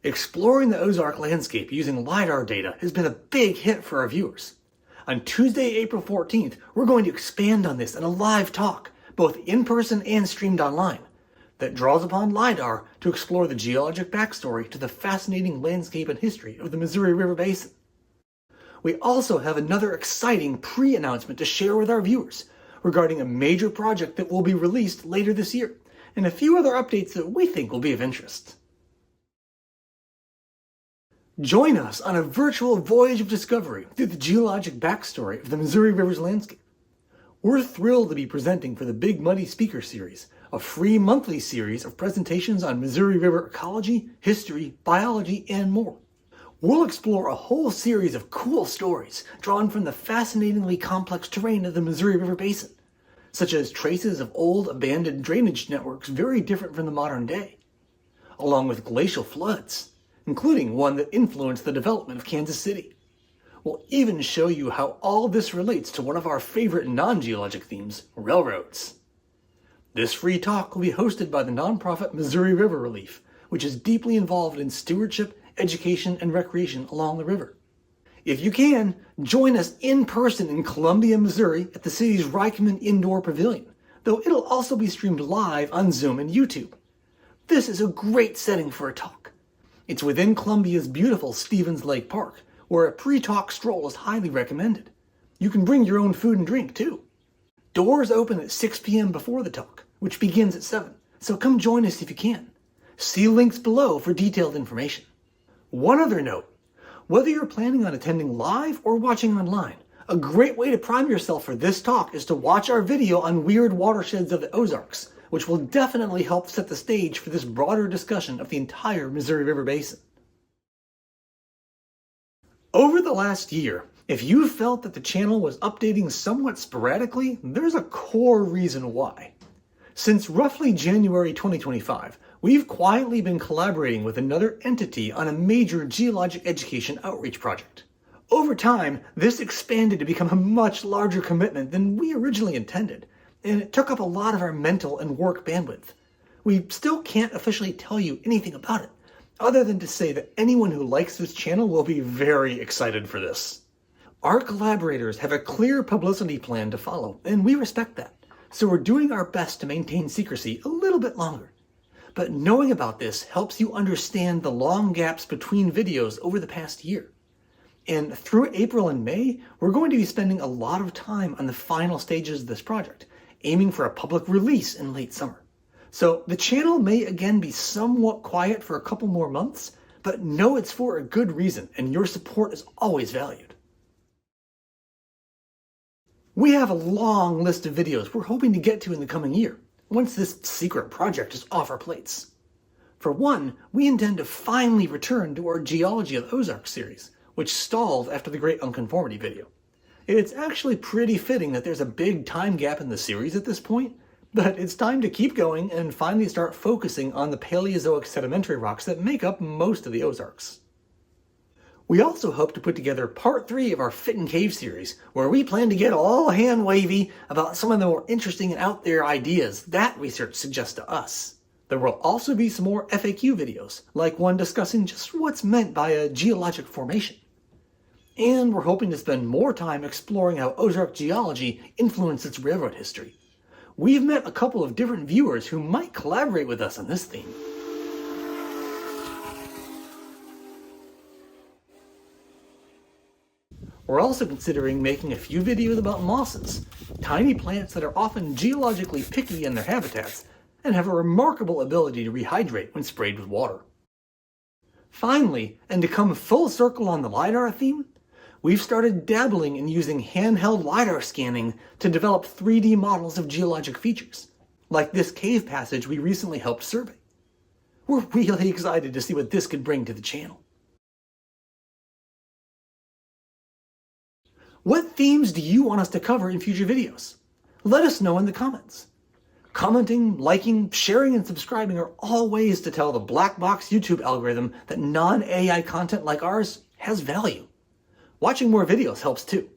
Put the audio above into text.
Exploring the Ozark landscape using LiDAR data has been a big hit for our viewers. On Tuesday, April 14th, we're going to expand on this in a live talk, both in person and streamed online, that draws upon LiDAR to explore the geologic backstory to the fascinating landscape and history of the Missouri River Basin. We also have another exciting pre-announcement to share with our viewers regarding a major project that will be released later this year, and a few other updates that we think will be of interest. Join us on a virtual voyage of discovery through the geologic backstory of the Missouri River's landscape. We're thrilled to be presenting for the Big Muddy Speaker Series, a free monthly series of presentations on Missouri River ecology, history, biology, and more. We'll explore a whole series of cool stories drawn from the fascinatingly complex terrain of the Missouri River Basin, such as traces of old abandoned drainage networks very different from the modern day, along with glacial floods, including one that influenced the development of Kansas City. We'll even show you how all this relates to one of our favorite non-geologic themes, railroads. This free talk will be hosted by the nonprofit Missouri River Relief, which is deeply involved in stewardship, education, and recreation along the river. If you can, join us in person in Columbia, Missouri at the city's Reichman Indoor Pavilion, though it'll also be streamed live on Zoom and YouTube. This is a great setting for a talk. It's within Columbia's beautiful Stevens Lake Park, where a pre-talk stroll is highly recommended. You can bring your own food and drink, too. Doors open at 6 p.m. before the talk, which begins at 7, so come join us if you can. See links below for detailed information. One other note, whether you're planning on attending live or watching online, a great way to prime yourself for this talk is to watch our video on weird watersheds of the Ozarks, which will definitely help set the stage for this broader discussion of the entire Missouri River Basin. Over the last year, if you felt that the channel was updating somewhat sporadically, there's a core reason why. Since roughly January 2025, we've quietly been collaborating with another entity on a major geologic education outreach project. Over time, this expanded to become a much larger commitment than we originally intended, and it took up a lot of our mental and work bandwidth. We still can't officially tell you anything about it, other than to say that anyone who likes this channel will be very excited for this. Our collaborators have a clear publicity plan to follow, and we respect that, so we're doing our best to maintain secrecy a little bit longer. But knowing about this helps you understand the long gaps between videos over the past year. And through April and May, we're going to be spending a lot of time on the final stages of this project, aiming for a public release in late summer. So the channel may again be somewhat quiet for a couple more months, but know it's for a good reason, and your support is always valued. We have a long list of videos we're hoping to get to in the coming year, once this secret project is off our plates. For one, we intend to finally return to our Geology of the Ozarks series, which stalled after the Great Unconformity video. It's actually pretty fitting that there's a big time gap in the series at this point, but it's time to keep going and finally start focusing on the Paleozoic sedimentary rocks that make up most of the Ozarks. We also hope to put together part 3 of our Fit in Cave series, where we plan to get all hand-wavy about some of the more interesting and out there ideas that research suggests to us. There will also be some more FAQ videos, like one discussing just what's meant by a geologic formation. And we're hoping to spend more time exploring how Ozark geology influenced its railroad history. We've met a couple of different viewers who might collaborate with us on this theme. We're also considering making a few videos about mosses, tiny plants that are often geologically picky in their habitats and have a remarkable ability to rehydrate when sprayed with water. Finally, and to come full circle on the LiDAR theme, we've started dabbling in using handheld LiDAR scanning to develop 3D models of geologic features, like this cave passage we recently helped survey. We're really excited to see what this could bring to the channel. What themes do you want us to cover in future videos? Let us know in the comments. Commenting, liking, sharing, and subscribing are all ways to tell the black box YouTube algorithm that non-AI content like ours has value. Watching more videos helps too.